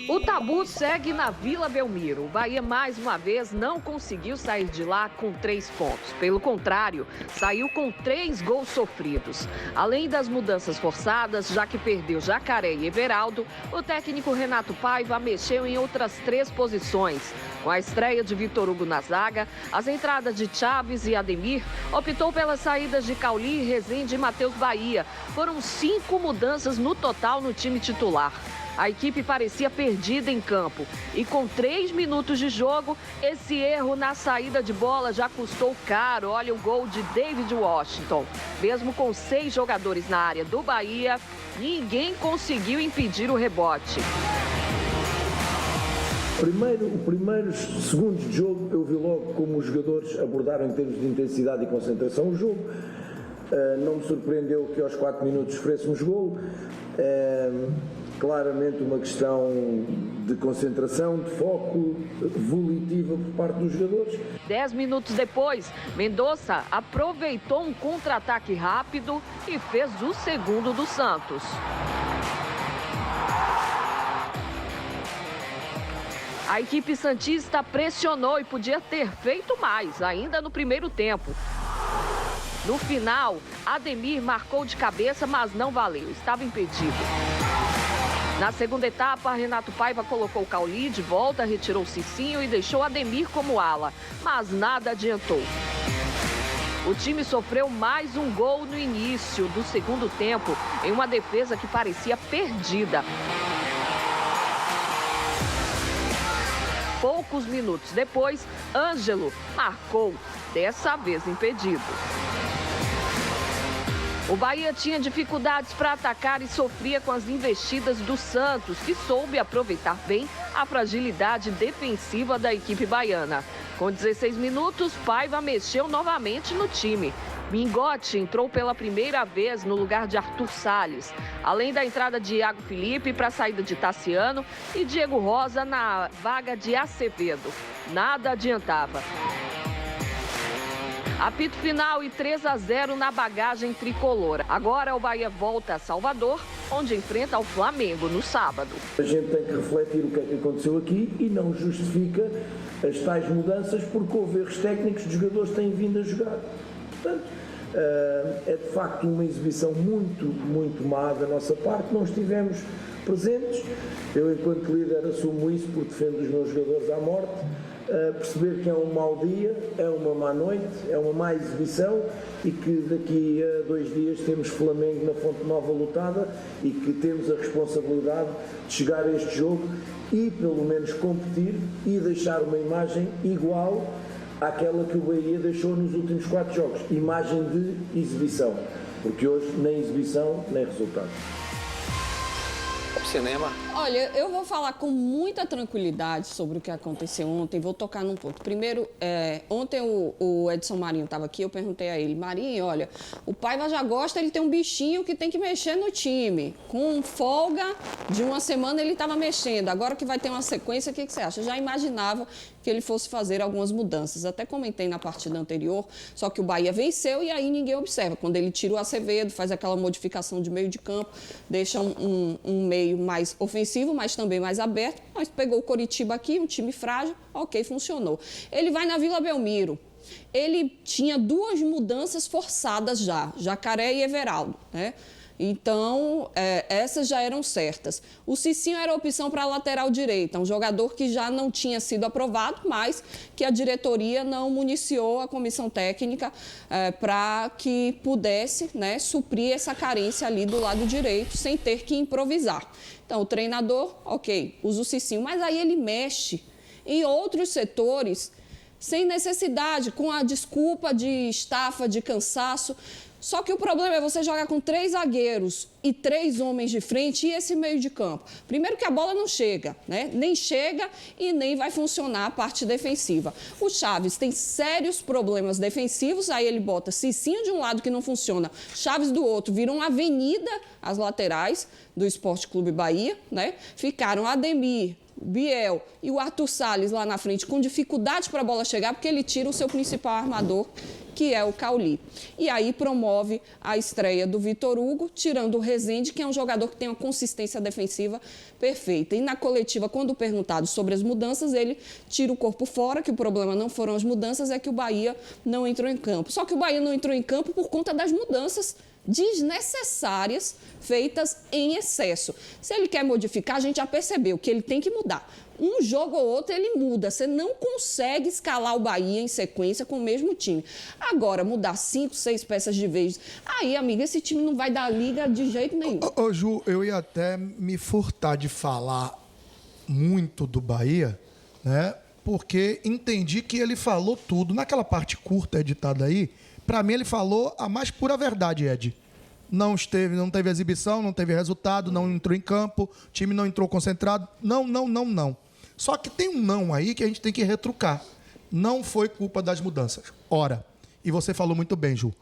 O tabu segue na Vila Belmiro. O Bahia, mais uma vez, não conseguiu sair de lá com 3 pontos. Pelo contrário, saiu com 3 gols sofridos. Além das mudanças forçadas, já que perdeu Jacaré e Everaldo, o técnico Renato Paiva mexeu em outras 3 posições. Com a estreia de Vitor Hugo na zaga, as entradas de Chaves e Ademir, optou pelas saídas de Cauli, Rezende e Matheus Bahia. Foram 5 mudanças no total no time titular. A equipe parecia perdida em campo e com 3 minutos de jogo, esse erro na saída de bola já custou caro. Olha o gol de David Washington. Mesmo com 6 jogadores na área do Bahia, ninguém conseguiu impedir o rebote. O primeiro segundos de jogo, eu vi logo como os jogadores abordaram em termos de intensidade e concentração o jogo. Não me surpreendeu que aos 4 minutos sofrêssemos gol. Claramente uma questão de concentração, de foco, volitiva por parte dos jogadores. 10 minutos depois, Mendonça aproveitou um contra-ataque rápido e fez o segundo do Santos. A equipe santista pressionou e podia ter feito mais, ainda no primeiro tempo. No final, Ademir marcou de cabeça, mas não valeu, estava impedido. Na segunda etapa, Renato Paiva colocou o Cauli de volta, retirou o Cicinho e deixou Ademir como ala, mas nada adiantou. O time sofreu mais um gol no início do segundo tempo, em uma defesa que parecia perdida. Poucos minutos depois, Ângelo marcou, dessa vez impedido. O Bahia tinha dificuldades para atacar e sofria com as investidas do Santos, que soube aproveitar bem a fragilidade defensiva da equipe baiana. Com 16 minutos, Paiva mexeu novamente no time. Mingote entrou pela primeira vez no lugar de Arthur Salles, além da entrada de Iago Felipe para a saída de Tassiano e Diego Rosa na vaga de Acevedo. Nada adiantava. Apito final e 3-0 na bagagem tricolor. Agora o Bahia volta a Salvador, onde enfrenta o Flamengo no sábado. A gente tem que refletir o que é que aconteceu aqui e não justifica as tais mudanças porque houve erros técnicos de jogadores que têm vindo a jogar. Portanto, é de facto uma exibição muito má da nossa parte. Não estivemos presentes. Eu, enquanto líder, assumo isso porque defendo os meus jogadores à morte. Perceber que é um mau dia, é uma má noite, é uma má exibição e que daqui a 2 dias temos Flamengo na Fonte Nova lotada e que temos a responsabilidade de chegar a este jogo e pelo menos competir e deixar uma imagem igual àquela que o Bahia deixou nos últimos 4 jogos, imagem de exibição, porque hoje nem exibição nem resultado. Cinema. Olha, eu vou falar com muita tranquilidade sobre o que aconteceu ontem, vou tocar num ponto. Primeiro, ontem o Edson Marinho estava aqui, eu perguntei a ele, Marinho, olha, o Paiva já gosta, ele tem um bichinho que tem que mexer no time. Com folga de uma semana ele estava mexendo, agora que vai ter uma sequência, o que você acha? Eu já imaginava que ele fosse fazer algumas mudanças. Até comentei na partida anterior, só que o Bahia venceu e aí ninguém observa. Quando ele tira o Acevedo, faz aquela modificação de meio de campo, deixa um meio mais ofensivo, mas também mais aberto. Mas pegou o Coritiba aqui, um time frágil, ok, funcionou. Ele vai na Vila Belmiro. Ele tinha 2 mudanças forçadas já, Jacaré e Everaldo, né? Então, essas já eram certas. O Cicinho era a opção para a lateral direita, um jogador que já não tinha sido aprovado, mas que a diretoria não municiou a comissão técnica para que pudesse, né, suprir essa carência ali do lado direito, sem ter que improvisar. Então, o treinador, ok, usa o Cicinho, mas aí ele mexe em outros setores sem necessidade, com a desculpa de estafa, de cansaço. Só que o problema é você jogar com 3 zagueiros e 3 homens de frente e esse meio de campo. Primeiro que a bola não chega, né? Nem chega e nem vai funcionar a parte defensiva. O Chaves tem sérios problemas defensivos, aí ele bota Cicinho de um lado que não funciona, Chaves do outro, vira uma avenida as laterais do Sport Clube Bahia, né? Ficaram Ademir, Biel e o Arthur Salles lá na frente com dificuldade para a bola chegar, porque ele tira o seu principal armador, que é o Cauli. E aí promove a estreia do Vitor Hugo, tirando o Rezende, que é um jogador que tem uma consistência defensiva perfeita. E na coletiva, quando perguntado sobre as mudanças, ele tira o corpo fora, que o problema não foram as mudanças, é que o Bahia não entrou em campo. Só que o Bahia não entrou em campo por conta das mudanças desnecessárias feitas em excesso. Se ele quer modificar, a gente já percebeu que ele tem que mudar. Um jogo ou outro ele muda. Você não consegue escalar o Bahia em sequência com o mesmo time. Agora, mudar 5, 6 peças de vez. Aí, amiga, esse time não vai dar liga de jeito nenhum. Ô, Ju, eu ia até me furtar de falar muito do Bahia, né? Porque entendi que ele falou tudo. Naquela parte curta editada aí, pra mim ele falou a mais pura verdade, Ed. Não teve exibição, não teve resultado, não entrou em campo, o time não entrou concentrado. Não. Só que tem um não aí que a gente tem que retrucar. Não foi culpa das mudanças. Ora, e você falou muito bem, Ju.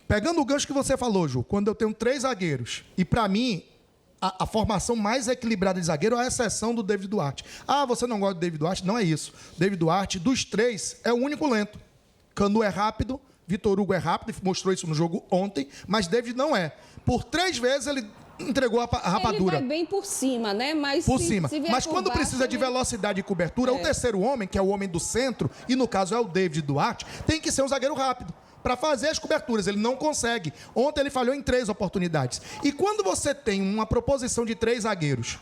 Pegando o gancho que você falou, Ju, quando eu tenho 3 zagueiros, e pra mim, a formação mais equilibrada de zagueiro é a exceção do David Duarte. Ah, você não gosta do David Duarte? Não é isso. David Duarte, dos 3, é o único lento. Canu é rápido, Vitor Hugo é rápido, mostrou isso no jogo ontem, mas David não é. Por 3 vezes ele entregou a rapadura. Ele vai bem por cima, né? Mas por cima. Mas quando precisa de velocidade e cobertura, o terceiro homem, que é o homem do centro, e no caso é o David Duarte, tem que ser um zagueiro rápido para fazer as coberturas. Ele não consegue. Ontem ele falhou em 3 oportunidades. E quando você tem uma proposição de 3 zagueiros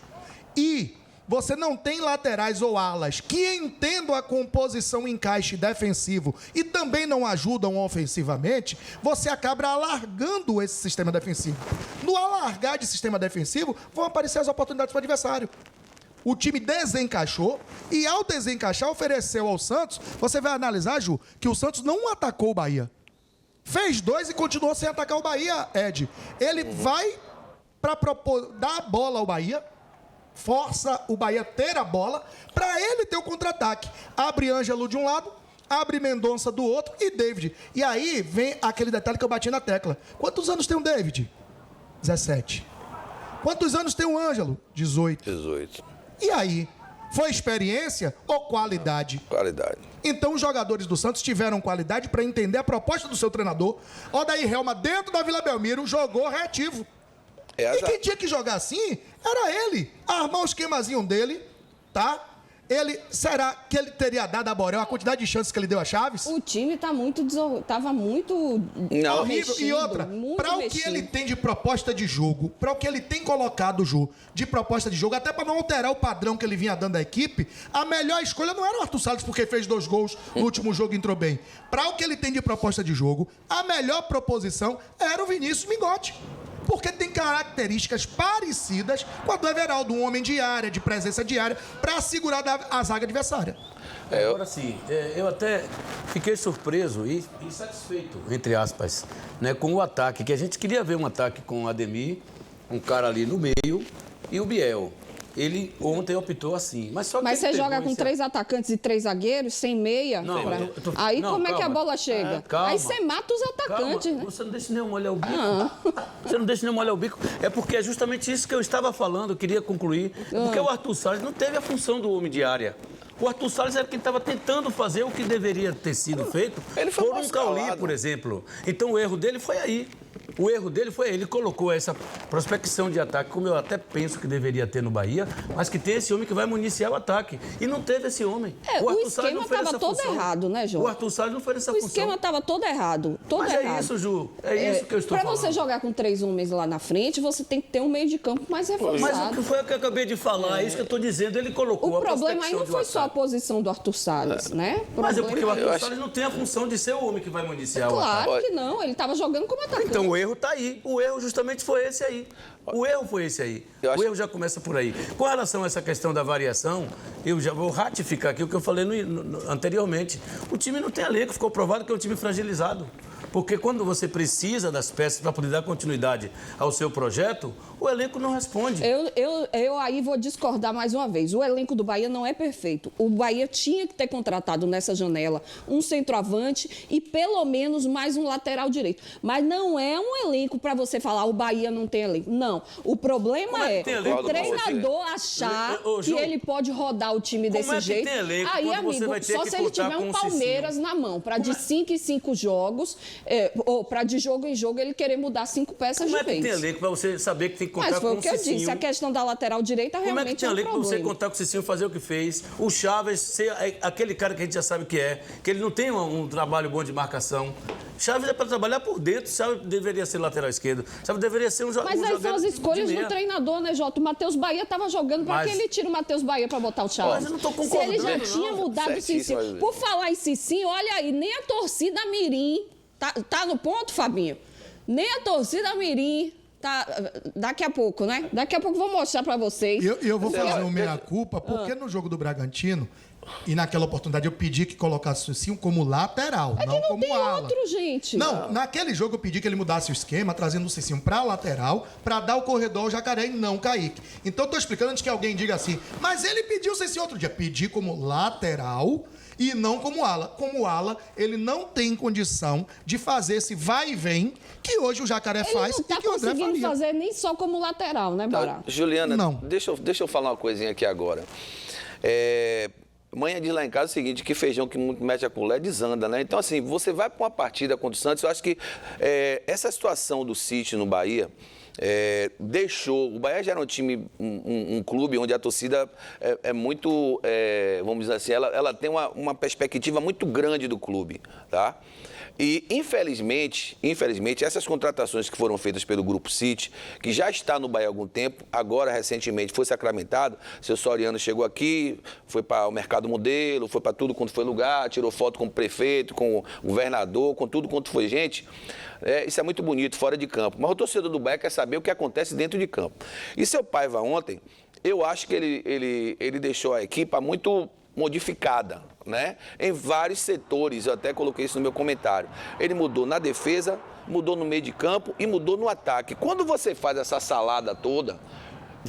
e você não tem laterais ou alas que entendam a composição encaixe defensivo e também não ajudam ofensivamente, você acaba alargando esse sistema defensivo. No alargar de sistema defensivo, vão aparecer as oportunidades para o adversário. O time desencaixou e, ao desencaixar, ofereceu ao Santos. Você vai analisar, Ju, que o Santos não atacou o Bahia. Fez 2 e continuou sem atacar o Bahia, Ed. Ele vai para dar a bola ao Bahia, força o Bahia a ter a bola, para ele ter o contra-ataque. Abre Ângelo de um lado, abre Mendonça do outro e David. E aí vem aquele detalhe que eu bati na tecla. Quantos anos tem o David? 17. Quantos anos tem o Ângelo? 18. E aí? Foi experiência ou qualidade? Qualidade. Então os jogadores do Santos tiveram qualidade para entender a proposta do seu treinador. Odair Helma, dentro da Vila Belmiro, jogou reativo. E quem tinha que jogar assim era ele. Armar o esquemazinho dele, tá? Será que ele teria dado a Borel a quantidade de chances que ele deu a Chaves? O time tava muito horrível. mexido, E outra, para o que ele tem de proposta de jogo, para o que ele tem colocado, Ju, de proposta de jogo, até para não alterar o padrão que ele vinha dando à equipe, a melhor escolha não era o Arthur Salles, porque fez 2 gols no último jogo e entrou bem. Para o que ele tem de proposta de jogo, a melhor proposição era o Vinícius Mingotti. Porque tem características parecidas com a do Everaldo, um homem de área, de presença diária, para segurar a zaga adversária. Agora sim, eu até fiquei surpreso e insatisfeito, entre aspas, né, com o ataque, que a gente queria ver um ataque com o Ademir, um cara ali no meio, e o Biel. Ele ontem optou assim. Mas você joga com 3 atacantes e 3 zagueiros, sem meia? Não, aí como é que a bola chega? Calma. Aí você mata os atacantes, né? Você não deixa nem eu molhar o bico. Você não deixa nem eu molhar o bico. É porque é justamente isso que eu estava falando, eu queria concluir. Porque o Arthur Salles não teve a função do homem de área. O Arthur Salles era quem estava tentando fazer o que deveria ter sido feito por um Cauli, por exemplo. Então o erro dele foi aí. Ele colocou essa prospecção de ataque, como eu até penso que deveria ter no Bahia, mas que tem esse homem que vai municiar o ataque. E não teve esse homem. O esquema estava todo errado, né, João? O Arthur Salles não foi nessa função. O esquema estava todo errado. Mas é isso, Ju. É isso que eu estou falando. Para você jogar com 3 homens lá na frente, você tem que ter um meio de campo mais reforçado. Mas foi o que eu acabei de falar, é isso que eu estou dizendo. Ele colocou o problema aí não foi só a posição do Arthur Salles, né? Mas é porque o Arthur Salles não tem a função de ser o homem que vai municiar o ataque. Claro que não, ele estava jogando como atacante. Então o erro está aí. O erro justamente foi esse aí. O erro já começa por aí. Com relação a essa questão da variação, eu já vou ratificar aqui o que eu falei anteriormente. O time não tem elenco, ficou provado que é um time fragilizado. Porque quando você precisa das peças para poder dar continuidade ao seu projeto, o elenco não responde. Eu aí vou discordar mais uma vez. O elenco do Bahia não é perfeito. O Bahia tinha que ter contratado nessa janela um centroavante e pelo menos mais um lateral direito. Mas não é um elenco para você falar o Bahia não tem elenco. Não. O problema é o treinador achar que ele pode rodar o time desse jeito. Aí, amigo, só se ele tiver um Palmeiras na mão para de 5 em 5 jogos, ou para de jogo em jogo ele querer mudar 5 peças de vez. Como é que tem elenco para você saber que tem que contar com o Cicinho? Mas foi o que eu disse, a questão da lateral direita realmente é um problema. Como é que tem elenco para você contar com o Cicinho fazer o que fez? O Chaves ser aquele cara que a gente já sabe que ele não tem um trabalho bom de marcação. Chaves é para trabalhar por dentro, Chaves deveria ser lateral esquerdo, Chaves deveria ser um jogador. Mas aí são as escolhas do treinador, né, Jota? O Matheus Bahia estava jogando, para que ele tira o Matheus Bahia para botar o Chaves? Mas eu não tô concordando. Se ele já tinha mudado o Cicinho. Por falar em Cicinho, olha aí, nem a torcida Mirim, tá no ponto, Fabinho? Nem a torcida Mirim tá, daqui a pouco, né? Daqui a pouco eu vou mostrar para vocês. Eu vou fazer uma meia-culpa, porque no jogo do Bragantino, e naquela oportunidade eu pedi que colocasse o Cicinho como lateral, não como tem ala. Outro, gente. Não, naquele jogo eu pedi que ele mudasse o esquema, trazendo o Cicinho para lateral, para dar o corredor ao Jacaré e não Kaique. Então eu tô explicando antes que alguém diga assim, mas ele pediu o Cicinho outro dia. Pedi como lateral e não como ala. Como ala, ele não tem condição de fazer esse vai e vem que hoje o Jacaré faz e que o André faria. Ele não tá conseguindo fazer nem só como lateral, né, Bará? Juliana, não. Deixa eu falar uma coisinha aqui agora. Mãe diz lá em casa o seguinte, que feijão que muito mete a colher desanda, né? Então, assim, você vai para uma partida contra o Santos, eu acho que essa situação do City no Bahia deixou... O Bahia já era um time, um clube onde a torcida é muito, vamos dizer assim, ela tem uma perspectiva muito grande do clube, tá? E, infelizmente, essas contratações que foram feitas pelo Grupo City, que já está no Bahia há algum tempo, agora, recentemente, foi sacramentado. Seu Soriano chegou aqui, foi para o Mercado Modelo, foi para tudo quanto foi lugar, tirou foto com o prefeito, com o governador, com tudo quanto foi gente. Isso é muito bonito, fora de campo. Mas o torcedor do Bahia quer saber o que acontece dentro de campo. E seu Paiva ontem, eu acho que ele deixou a equipa muito modificada, né? Em vários setores, eu até coloquei isso no meu comentário. Ele mudou na defesa, mudou no meio de campo e mudou no ataque. Quando você faz essa salada toda,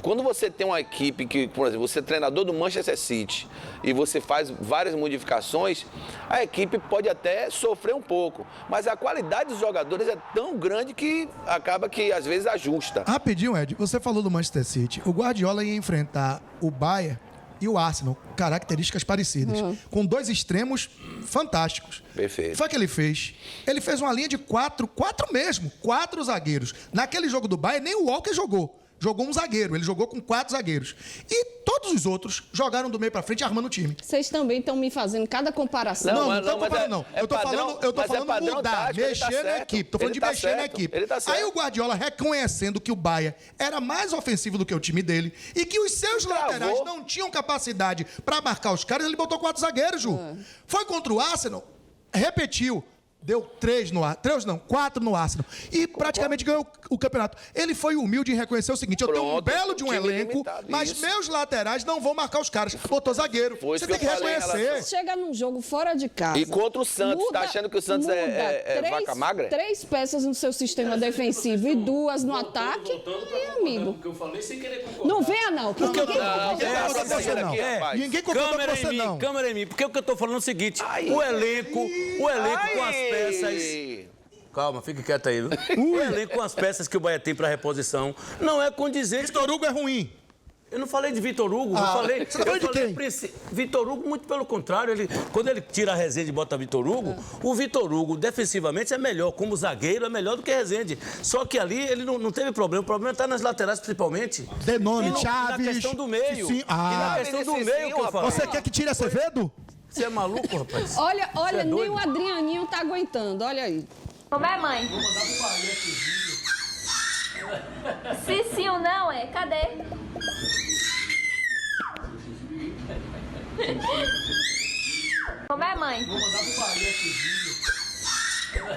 quando você tem uma equipe que, por exemplo, você é treinador do Manchester City e você faz várias modificações, a equipe pode até sofrer um pouco, mas a qualidade dos jogadores é tão grande que acaba que às vezes ajusta. Rapidinho, Ed, você falou do Manchester City. O Guardiola ia enfrentar o Bayern e o Arsenal, características parecidas, com dois extremos fantásticos. Perfeito. Foi o que ele fez. Ele fez uma linha de quatro zagueiros. Naquele jogo do Bayern, nem o Walker jogou. Jogou um zagueiro, ele jogou com 4 zagueiros. E todos os outros jogaram do meio pra frente armando o time. Vocês também estão me fazendo cada comparação. Não tô comparando, não. Eu tô falando mudar, mexer na equipe. Tô falando de mexer na equipe. Aí o Guardiola reconhecendo que o Bahia era mais ofensivo do que o time dele e que os seus laterais não tinham capacidade pra marcar os caras, ele botou 4 zagueiros, Ju. Foi contra o Arsenal, repetiu. Deu 4 no Arsenal. E praticamente ganhou o campeonato. Ele foi humilde em reconhecer o seguinte, eu tenho um belo de um elenco, mas meus laterais não vão marcar os caras. Botou zagueiro. Você tem que reconhecer. Chega num jogo fora de casa. E contra o Santos, tá achando que o Santos é vaca magra? 3 peças no seu sistema defensivo e 2 no ataque. E, amigo. Porque eu falei sem querer concordar. Não venha, não. Porque ninguém concordou com você, não. Câmera em mim. Porque o que eu tô falando é o seguinte, o elenco com as peças... Calma, fique quieto aí. O elenco com as peças que o Bahia tem para reposição não é condizente. Vitor Hugo é ruim. Eu não falei de Vitor Hugo, eu falei... Você tá falando de quem? Vitor Hugo, muito pelo contrário. Quando ele tira a Rezende e bota Vitor Hugo, o Vitor Hugo, defensivamente, é melhor. Como zagueiro, é melhor do que Rezende. Só que ali ele não teve problema. O problema está nas laterais, principalmente. Denone, Chaves... Na questão do meio. Sim. E na questão do meio que eu falo. Você quer que tire Acevedo? Você é maluco, rapaz? Olha, nem o Adrianinho tá aguentando, olha aí. Como é, mãe? Vou mandar pro Bahia esse vídeo. Se sim ou não, cadê? Como é, mãe? Vou mandar pro Bahia esse vídeo.